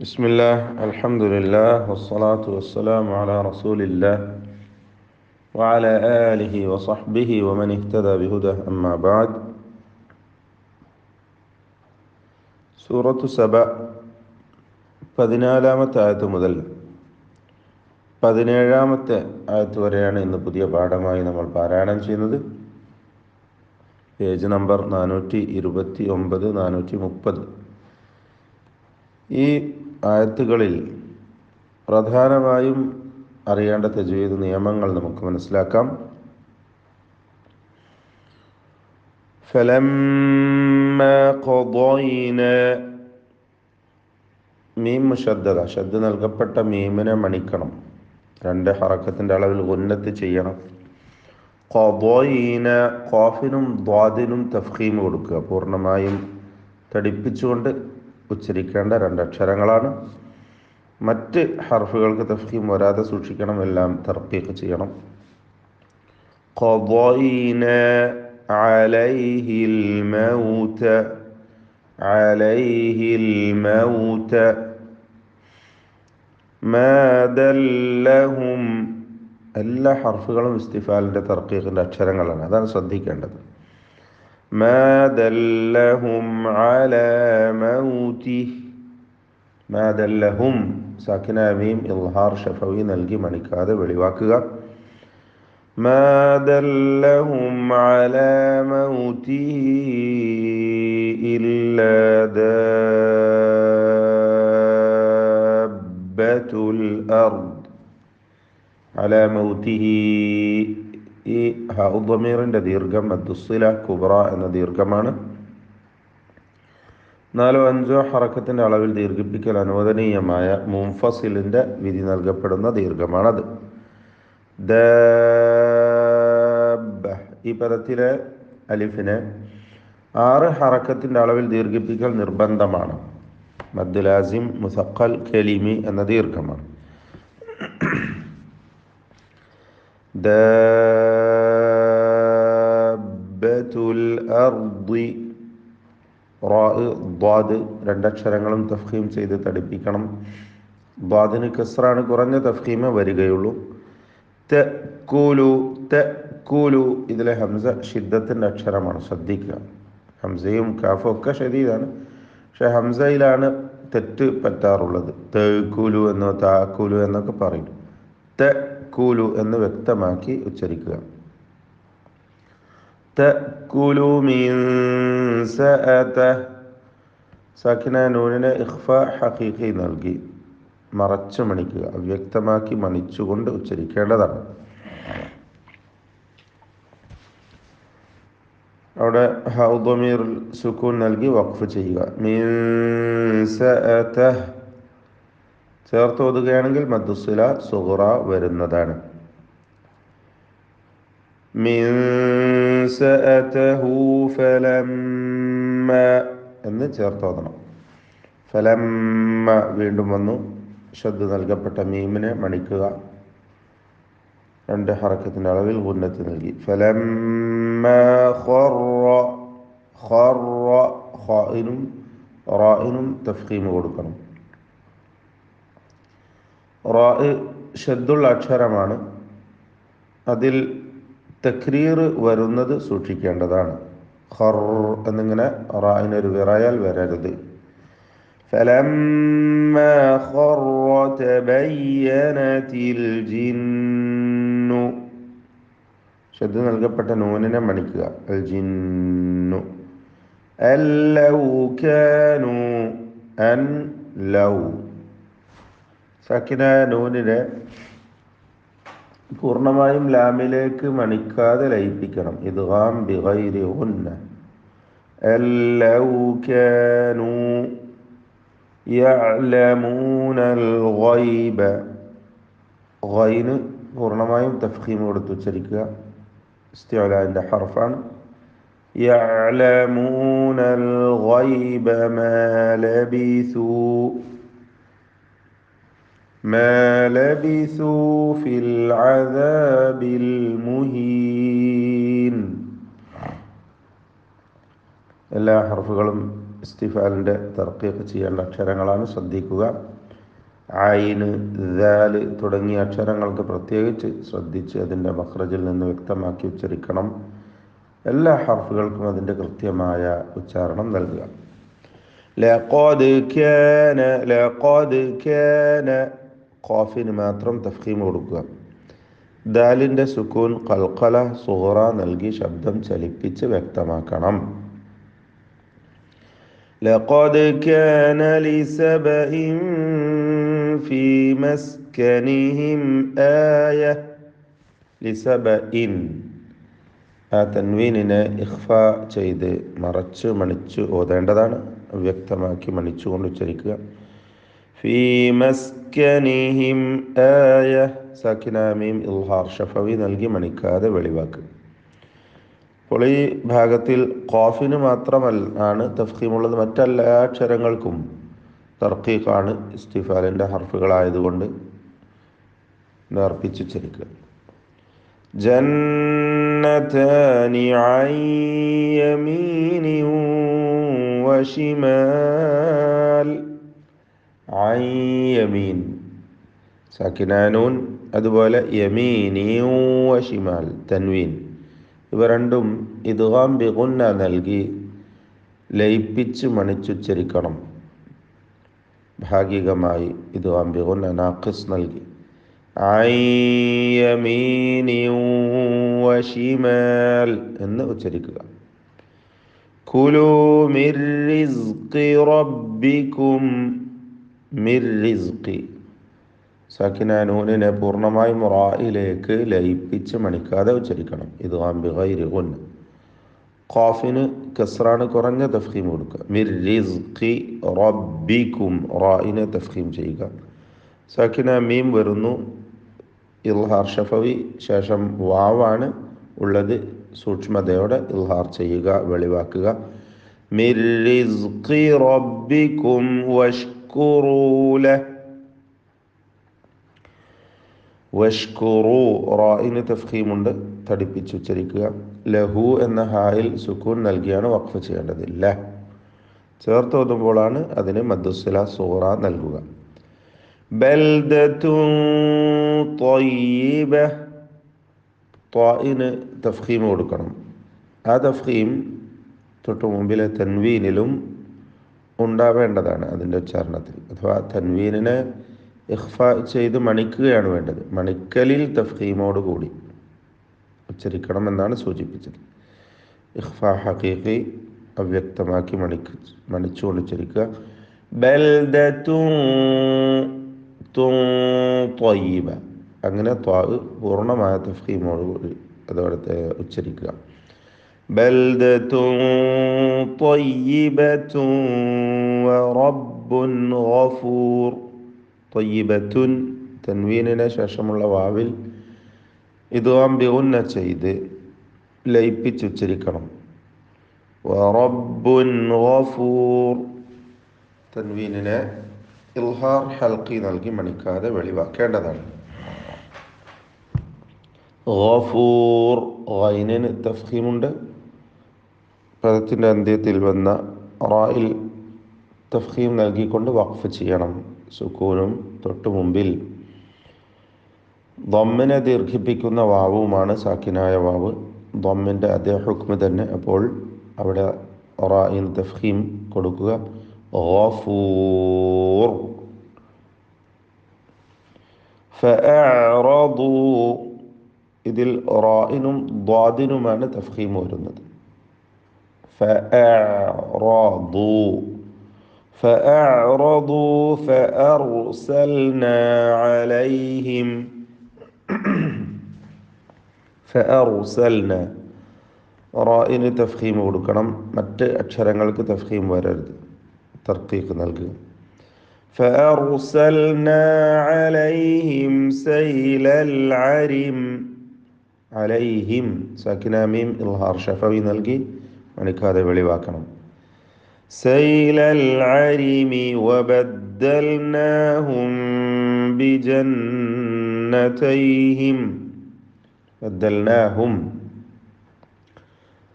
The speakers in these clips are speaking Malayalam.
بسم الله الحمد لله والصلاة والسلام على رسول الله وعلى آله وصحبه ومن اهتدى بهداه أما بعد. സൂറത്തു സബ 14-ാമത്തെ ആയത്ത് മുതൽ 17-ാമത്തെ ആയത്ത് വരെയാണ് ഇന്ന് പുതിയ പാഠമായി നമ്മൾ പാരായണം ചെയ്യുന്നത്. Page number 429, 430. ഈ ആയത്തുകളിൽ പ്രധാനമായും അറിയേണ്ട തജ്വീദ് നിയമങ്ങൾ നമുക്ക് മനസ്സിലാക്കാം. ഫലമ്മാ ഖദൈന, മീം മുശദ്ദദ, ഷദ്ദ് നൽകപ്പെട്ട മീമിനെ മണിക്കണം. 2 ഹറക്കത്തിൻ്റെ അളവിൽ ഗുന്നത്ത് ചെയ്യണം. ഖദൈന, ഖാഫിനും ദ്വാദിനും തഫ്ഖീം കൊടുക്കുക. പൂർണ്ണമായും തടിപ്പിച്ചുകൊണ്ട് ഉച്ചരിക്കേണ്ട 2 അക്ഷരങ്ങളാണ്. മറ്റ് ഹർഫുകൾക്ക് തഫ്ഖീം വരാതെ സൂക്ഷിക്കണം, എല്ലാം തർക്കീഖ് ചെയ്യണം. ഖദൈന അലൈഹിൽ മൗത, അലൈഹിൽ മൗത. മാ ദല്ലഹും, എല്ലാ ഹർഫുകളും ഇസ്തിഫാലിൻ്റെ തർക്കീഖിൻ്റെ അക്ഷരങ്ങളാണ്, അതാണ് ശ്രദ്ധിക്കേണ്ടത്. മാ ദല്ലഹും അലാ മൗതിഹി, മാ ദല്ലഹും സാക്കിന മീം ഇൽഹാർ ഷഫവി നൽകി മണിക്കാതെ വെളിവാക്കുക. മാ ദല്ലഹും അലാ മൗതിഹി ഇല്ലാ ദാബത്തുൽ അർദ്. അലാ മൗതിഹി, ഈ ഹൗദമീറിൻ്റെ ദീർഘം മദ്ദുസ്സില കുബ്ര എന്ന ദീർഘമാണ്. 4-5 ഹറക്കത്തിൻ്റെ അളവിൽ ദീർഘിപ്പിക്കൽ അനുവദനീയമായ മുൻഫസിലിൻ്റെ വിധി നൽകപ്പെടുന്ന ദീർഘമാണത്. ദാബ, ഈ പദത്തിലെ അലിഫിനെ 6 ഹറക്കത്തിൻ്റെ അളവിൽ ദീർഘിപ്പിക്കൽ നിർബന്ധമാണ്. മദ് ലാസിം മുസഖൽ കലിമി എന്ന ദീർഘമാണ്. ദാബത്തുൽ അർദി, റാ ദ്വാദ് 2 അക്ഷരങ്ങളും തഫ്ഖീം ചെയ്ത് തടിപ്പിക്കണം. ദ്വാദിന് കസ്റാണ്, കുറഞ്ഞ തഫ്ഖീമേ വരികയുള്ളൂ. തഅ്കുലു, തഅ്കുലു, ഇതിലെ ഹംസ ഷിദ്ദത്തിൻ്റെ അക്ഷരമാണ്, ശ്രദ്ധിക്കുക. ഹംസയും കാഫും ഒക്കെ ഷദീദാണ്, പക്ഷെ ഹംസയിലാണ് തെറ്റ് പറ്റാറുള്ളത്. തഅ്കുലു എന്നോ തഅ്കുലു എന്നൊക്കെ പറയും. തഅ്കുലു എന്ന് വ്യക്തമാക്കി ഉച്ചരിക്കുക. തഅ്കുലു മിൻ സഅത, സാക്കിന നൂനിനെ ഇഖ്ഫ ഹഖീഖി നൽകി മറച്ച് മണിക്കുക, അവ്യക്തമാക്കി മണിച്ചുകൊണ്ട് ഉച്ചരിക്കേണ്ടതാണ്. അവിടെ ഹൗദമീർ സുക്കൂൻ നൽകി വഖഫ് ചെയ്യുക. മിൻ സഅത ചേർത്ത് ഓതുകയാണെങ്കിൽ മദ്ദുസ്സില സുഗ്റ വരുന്നതാണ്. മിൻ സഅതഹു ഫലമ്മ എന്ന് ചേർത്തോതണം. ഫലമ്മ വീണ്ടും വന്നു, ഷദ്ദ് നൽകപ്പെട്ട മീമിനെ മണിക്കുക. 2 ഹറക്കത്തിൻ്റെ അളവിൽ ഗുന്നത്ത് നൽകി. ഫലമ്മ ഖറ, ഖറ, ഖാഇനും റാഇനും തഫ്ഖീം കൊടുക്കണം. റാ ഷദ്ദുള്ള അക്ഷരമാണ്, അതിൽ തക്രീർ വരുന്നത് സൂക്ഷിക്കേണ്ടതാണ്. ഖർ എന്നിങ്ങനെ റാഇനൊരു വിറയൽ വരരുത്. ഫലമ്മാ ഖറ തബയ്യനതിൽ ജിന്നു, ഷദ്ദ് നൽകപ്പെട്ട നൂനിനെ മണിക്കുക. അൽ ജിന്നു. അല്ലൗ കാനു, അൻ ലൗ, സാക്കിന നൂനിനെ പൂർണ്ണമായും ലാമിലേക്ക് മണിക്കാതെ ലയിപ്പിക്കണം. ഇദ്ഗാം ബിഗൈരി ഗുന്ന. അല്ലൗ കാനു യഅലമൂനൽ ഗൈബ, ഗൈന് പൂർണ്ണമായും തഫ്ഖീം കൊടുത്ത് ഉച്ചരിക്കുക, ഇസ്തിഅലാന്റെ ഹർഫാണ്. യഅലമൂനൽ ഗൈബ മാ ലബിസൂ, മാ ലബിസൂ ഫിൽ അദാബിൽ മുഹീൻ. എല്ലാ ഹർഫുകളും ഇസ്തിഫാലിൻ്റെ തർക്കീഖ് ചെയ്യേണ്ട അക്ഷരങ്ങളാണ്. ശ്രദ്ധിക്കുക. ഐന്, ദാല് തുടങ്ങിയ അക്ഷരങ്ങൾക്ക് പ്രത്യേകിച്ച് ശ്രദ്ധിച്ച് അതിൻ്റെ മഖ്റജിൽ നിന്ന് വ്യക്തമാക്കി ഉച്ചരിക്കണം. എല്ലാ ഹർഫുകൾക്കും അതിൻ്റെ കൃത്യമായ ഉച്ചാരണം നൽകുക. ലഖദ് കാന ഖാഫിന് മാത്രം തഫ്ഖീം കൊടുക്കുക. ദാലിൻ്റെ സുക്കൂൻ ഖൽഖല സുഗ്റ നൽകി ശബ്ദം ചലിപ്പിച്ച് വ്യക്തമാക്കണം. ലഖദ് കാന ലിസബഇൻ ഫീ മസ്കനിഹിം ആയ. ലിസബഇൻ, ആ തൻവീനിനെ ഇഖ്ഫാ ചെയ്ത് മറച്ച് മണിച്ച് ഓതേണ്ടതാണ്. വ്യക്തമാക്കി മണിച്ചുകൊണ്ട് ഉച്ചരിക്കുക. ഫീ മസ്കനിഹിം ആയ, സാക്കിന മീം ഇൽഹാർ ഷഫവി നൽകി മണിക്കാതെ വെളിവാക്കുക. അപ്പോൾ ഈ ഭാഗത്തിൽ ഖാഫിന് മാത്രമാണ് തഫ്ഖീമുള്ളത്. മറ്റെല്ലാ അക്ഷരങ്ങൾക്കും തർക്കീഖാണ്. ഇസ്തിഫാലിൻ്റെ ഹർഫുകളായതുകൊണ്ട് നേർപ്പിച്ചുച്ചരിക്കുക. ജന്നതാനി അൻ യമീനി വശിമാൽ. ഐൻ യമീൻ സാക്കിനാനൂൻ, അതുപോലെ യമീനി വശിമാൽ തൻവീൻ, ഇവ രണ്ടും ഇദ്ഗാം ബിഗുന്ന നൽകി ലയിപ്പിച്ച് മണിച്ചുച്ചരിക്കണം. ഭാഗികമായി ഇദ്ഗാം ബിഗുന്ന നാഖിസ് നൽകി ഐൻ യമീനി വശിമാൽ എന്ന് ഉച്ചരിക്കുക. കുലൂ മിർ റിസ്ഖി റബ്ബിക്കും. മിർ റിസ്ഖി, സാക്കിന നൂനിനെ പൂർണ്ണമായും റായിലേക്ക് ലയിപ്പിച്ച് മണിക്കാതെ ഉച്ചരിക്കണം. ഇദ്ഗാം ബിഗൈരി ഗുന്ന. ഖാഫിന് കസ്റാണ്, കുറഞ്ഞ തഫ്ഖീം കൊടുക്കുക. മിർ റിസ്ഖി റബ്ബിക്കും, റായിനെ തഫ്ഖീം ചെയ്യുക. സാക്കിന മീം വരുന്നു, ഇൽഹാർ ഷഫവി, ശേഷം വാവാണ് ഉള്ളത്. സൂക്ഷ്മതയോടെ ഇൽഹാർ ചെയ്യുക, വെളിവാക്കുക. മിർ റിസ്ഖി റബ്ബിക്കും വഷ്കുറൂ ലഹ്. വഷ്കുറു, റായിന് തഫ്ഖീമുണ്ട്, തടിപ്പിച്ച് ഉച്ചരിക്കുക. ലഹു എന്ന ഹായിൽ സുക്കൂൻ നൽകിയാണ് വഖഫ് ചെയ്യേണ്ടത്. ലഹ് ചേർത്ത് ഓതുമ്പോഴാണ് അതിന് മദ്ദുസ്സില സൂറ നൽകുക. ബൽദത്തുൻ ത്വയ്യിബ, ത്വായിന് തഫ്ഖീം കൊടുക്കണം. ആ തഫ്ഖീം തൊട്ട് മുമ്പിലെ തൻവീനിലും ഉണ്ടാവേണ്ടതാണ് അതിൻ്റെ ഉച്ചാരണത്തിൽ. അഥവാ തൻവീനിനെ ഇഖ്ഫാ ചെയ്ത് മണിക്കുകയാണ് വേണ്ടത്. മണിക്കലിൽ തഫ്ഖീമോട് കൂടി ഉച്ചരിക്കണം എന്നാണ് സൂചിപ്പിച്ചത്. ഇഖ്ഫാ ഹഖീഖി അവ്യക്തമാക്കി മണിച്ചുകൊണ്ട് ഉച്ചരിക്കുക. ബൽദത്തുൻ ത്വയ്യിബ, അങ്ങനെ ത്വാ പൂർണ്ണമായ തഫ്ഖീമോട് കൂടി അതോടെ ഉച്ചരിക്കുക. ബൽദത്തുൻ ത്വയ്യിബത്തുൻ വറബ്ബുൻ ഗഫൂർ. ത്വയ്യിബത്തുൻ തൻവീനിന് ശേഷമുള്ള വാവിൽ ഇദ്ഗാം ബിഗുന്ന ചെയ്ത് ലയിപ്പിച്ചുച്ചരിക്കണം. വറബ്ബുൻ ഗഫൂർ, തൻവീനിനെ ഇൽഹാർ ഹൽഖി നൽകി മണിക്കാതെ വെളിവാക്കേണ്ടതാണ്. ഗഫൂർ, ഗൈനിന് തഫ്ഖീമുണ്ട്. പദത്തിൻ്റെ അന്ത്യത്തിൽ വന്ന റായിൽ തഫ്ഖീം നൽകിക്കൊണ്ട് വഖഫ് ചെയ്യണം. സുക്കൂനും തൊട്ടു മുമ്പിൽ ദമ്മിനെ ദീർഘിപ്പിക്കുന്ന വാവുമാണ് സാക്കിനായ വാവ്. ദമ്മിൻ്റെ അതേ ഹുക്മ് തന്നെ. അപ്പോൾ അവിടെ റായിന് തഫ്ഖീം കൊടുക്കുക. ഗഫൂർ. ഫഅഅറദൂ, ഇതിൽ റായിനും ദ്വാദിനുമാണ് തഫ്ഖീം വരുന്നത്. ഫഅഅറദൂ فأعرضوا فأرسلنا عليهم. فأرسلنا, റായിന് തഫ്ഖീം കൊടുക്കണം. മറ്റ് അക്ഷരങ്ങൾക്ക് തഫ്ഖീം വരരുത്, തർക്കീഖ് നൽകുക. فأرسلنا عليهم سيل العرم. عليهم സാക്കിന മീം ഇൽഹാർ ഷഫവി നൽകി മണിക്കാതെ വെളിവാക്കണം. سيل العرم وبدلناهم بجنتيهم. ബദ്ദൽനാഹും,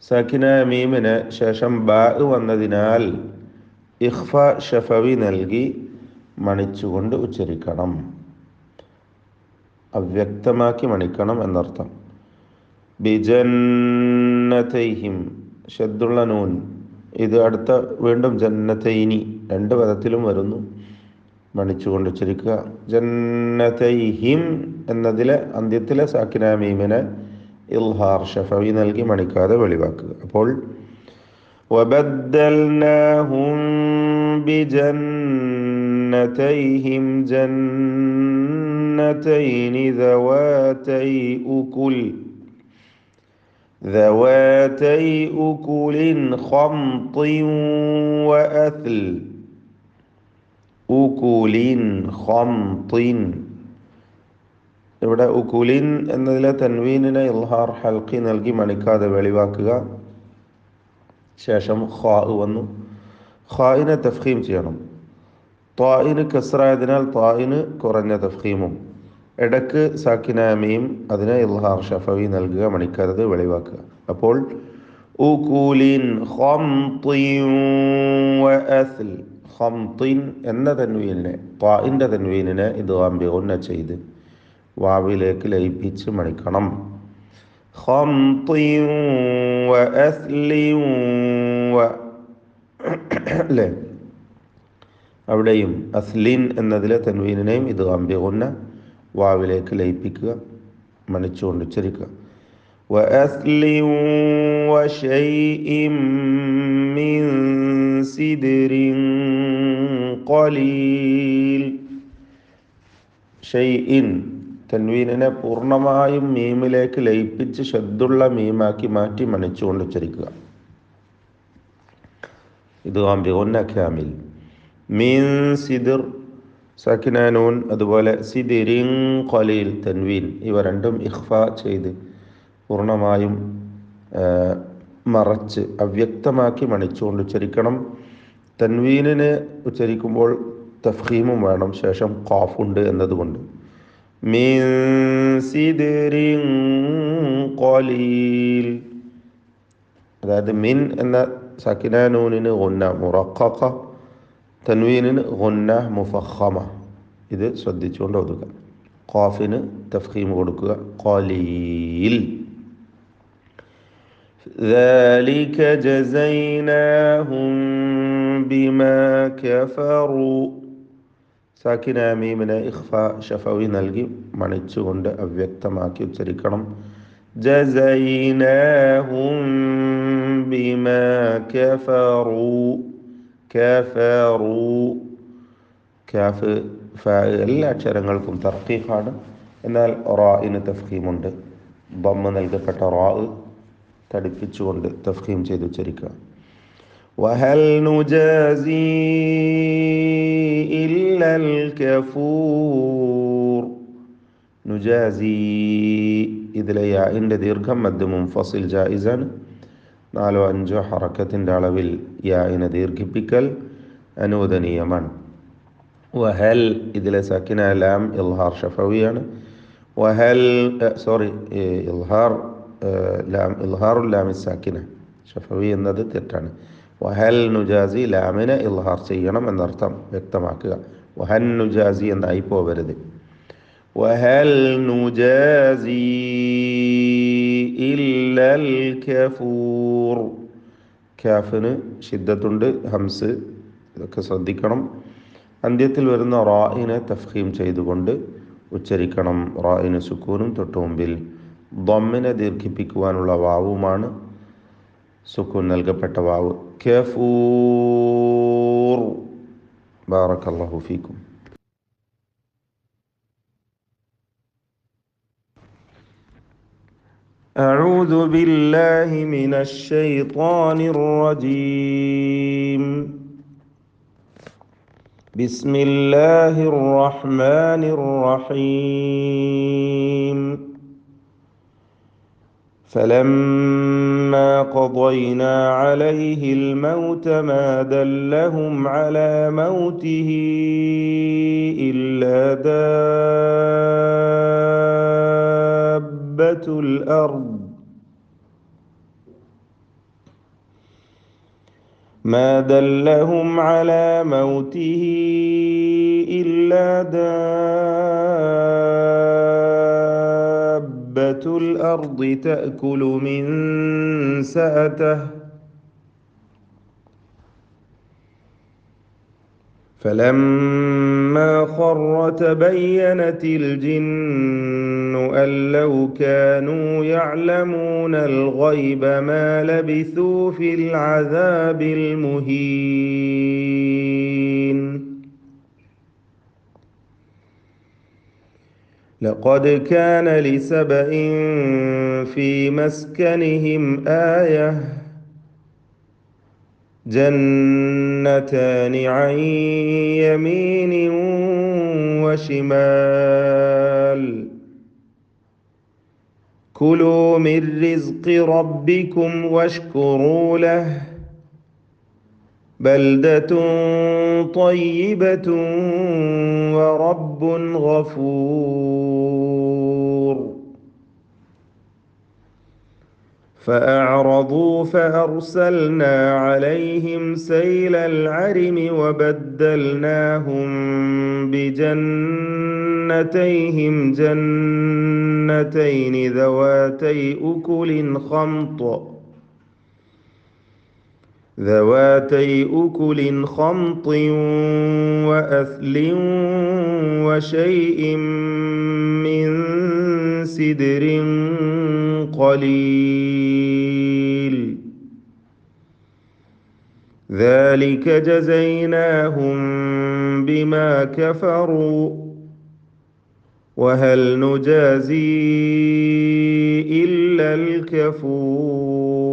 സാക്കിന മീമിന് ശേഷം ബാ വന്നതിനാൽ ഇഖ്ഫ ഷഫവി നൽകി മണിച്ചുകൊണ്ട് ഉച്ചരിക്കണം. അവ്യക്തമാക്കി മണിക്കണം എന്നർത്ഥം. ബിജന്നതൈഹിം ഷദ്ദുള്ള നൂൻ, ഇത് അടുത്ത വീണ്ടും ജന്നതൈനി, രണ്ട് പദത്തിലും വരുന്നു. മണിച്ചുകൊണ്ട് ഉച്ചരിക്കുക. ജന്നതൈഹിം എന്നതിലെ അന്ത്യത്തിലെ സാക്കിന മീമിനെ ഇൽഹാർ ഷഫവി നൽകി മണിക്കാതെ വെളിവാക്കുക. അപ്പോൾ വബദ്ദൽനാഹും ബിജന്നതൈഹിം ജന്നതൈനി ذواتي أكل خمط وأثل. ഉകുലിൻ ഖംതിൻ, ഇവിടെ ഉകുലിൻ എന്നതിലെ തൻവീനിനെ ഇൽഹാർ ഹൽഖി നൽകി മണിക്കാതെ വെളിവാക്കുക. ശേഷം ഖാ വന്നു. ഖായിനെ തഫ്ഖീം ചെയ്യണം. ത്വായിന് കസ്റായതിനാൽ ത്വായിന് കുറഞ്ഞ തഫ്ഖീമും, ഇടക്ക് സാക്കിന മീം, അതിനെ ഇൽഹാർ ഷഫവി നൽകുക, മണിക്കാതെ വെളിവാക്കുക. അപ്പോൾ ഉകുലിൻ ഖംതിൻ വഅസ്ൽ, ഖംതിൻ എന്ന തൻവീനിനെ, ത്വാഇൻ്റെ തൻവീനിനെ ഇദ്ഗാം ബിഗുന്ന ചെയ്ത് വാവിലേക്ക് ലയിപ്പിച്ച് മണിക്കണം. ഖംതിൻ വഅസ്ലിൻ അല്ലേ, അവിടെയും അസ്ലിൻ എന്നതിലെ തൻവീനിനെയും ഇദ്ഗാം ബിഗുന്ന വാവിലേക്ക് ലയിപ്പിക്കുക, മണിച്ചുകൊണ്ട് ഉച്ചരിക്കുക. വഅസ്ലിൻ വശൈഇൻ മിൻ സിദ്രിൻ ഖലീൽ. ഷൈഇൻ തൻവീനിനെ പൂർണ്ണമായും മീമിലേക്ക് ലയിപ്പിച്ച് ഷദ്ദുള്ള മീമാക്കി മാറ്റി മണിച്ചുകൊണ്ട് ഉച്ചരിക്കുക. ഇത് ആംബിഗുന്ന കാമിൽ. മിൻ സിദ്ർ സാക്കിന നൂൻ, അതുപോലെ സിദ്രിൻ ഖലീൽ തൻവീൻ, ഇവ രണ്ടും ഇഖ്ഫ ചെയ്ത് പൂർണ്ണമായും മറച്ച് അവ്യക്തമാക്കി മണിച്ചുകൊണ്ട് ഉച്ചരിക്കണം. തൻവീനിനെ ഉച്ചരിക്കുമ്പോൾ തഫ്ഖീമും വേണം, ശേഷം ഖാഫുണ്ട് എന്നതുകൊണ്ട്. മിൻ സിദ്രിൻ ഖലീൽ, അതായത് മിൻ എന്ന സാക്കിന നൂനിന് ഗുന്ന മുറഖഖ, തൻവീനിന് ഗുന്ന മുഫഖമ. ഇത് ശ്രദ്ധിച്ചുകൊണ്ട് ഓതുക. ഖാഫിന് തഫ്ഖീം കൊടുക്കുക. ഖലീൽ. ذلك جزيناهم بما كفروا. സാക്കിന മീമിനെ ഇഖ്ഫ ഷഫവി നൽകി മണിച്ചുകൊണ്ട് അവ്യക്തമാക്കി ഉച്ചരിക്കണം. ജസൈനാഹും ബിമാ കഫറു. കഫറു, കാഫ് ഫാ എല്ലാ അക്ഷരങ്ങൾക്കും തർക്കീഖാണ്, എന്നാൽ റാഇന് തഫ്ഖീമുണ്ട്. ദമ്മ നൽകപ്പെട്ട റാ തടിപ്പിച്ചുകൊണ്ട് തഫ്ഖീം ചെയ്ത് ഉച്ചരിക്കുക. വഹൽ നുജാസി ഇല്ലൽ കഫൂർ. നുജാസി, ഇതിലെ യാഇൻ്റെ ദീർഘം മദ് മുൻഫസിൽ ജായിസാണ്. 4-5 ഹറക്കത്തിൻ്റെ അളവിൽ യാഇനെ ദീർഘിപ്പിക്കൽ അനുവദനീയമാണ്. വഹൽ, ഇതിലെ സാക്കിന ലാം ഇൽഹാർ ഷഫവിയാണ്. വഹൽ ഇൽഹാർ ലാം, ഇൽഹാറുൽ ലാമി സാക്കിന ഷഫവി എന്നത് തെറ്റാണ്. വഹൽ നുജാസി, ലാമിനെ ഇൽഹാർ ചെയ്യണം എന്നർത്ഥം വ്യക്തമാക്കുക. വഹൽ നുജാസി എന്നായി പോവരുത്. വഹൽ നുജാസി ഇല്ലൽ കഫൂർ. കാഫിന് ഷിദ്ദത്തുണ്ട്, ഹംസ്, ഇതൊക്കെ ശ്രദ്ധിക്കണം. അന്ത്യത്തിൽ വരുന്ന റാഇനെ തഫ്ഖീം ചെയ്തുകൊണ്ട് ഉച്ചരിക്കണം. റാഇന് സുക്കൂനും തൊട്ടു മുമ്പിൽ ദമ്മിനെ ദീർഘിപ്പിക്കുവാനുള്ള വാവുമാണ് സുക്കൂൻ നൽകപ്പെട്ട വാവ്. കഫൂർ. ബാറക്കല്ലാഹു ഫീക്കും. أعوذ بالله من الشيطان الرجيم. بسم الله الرحمن الرحيم. فلما قضينا عليه الموت ما دلهم على موته إلا دابة الأرض ما دلهم على موته إلا دابة الأرض تأكل من سأته فلما خر تبينت الجن أن لو كانوا يعلمون الغيب ما لبثوا في العذاب المهين لقد كان لسبإ في مسكنهم آية جنتان عن يمين وشمال كلوا من رزق ربكم واشكروا له بلدة طيبة ورب غفور فأعرضوا فأرسلنا عليهم سيل العرم وبدلناهم بجنتيهم جنتين ذواتي أكل خمط وأثل وشيء من سدر قليل ذلك جزيناهم بما كفروا وهل نجازي إلا الكفور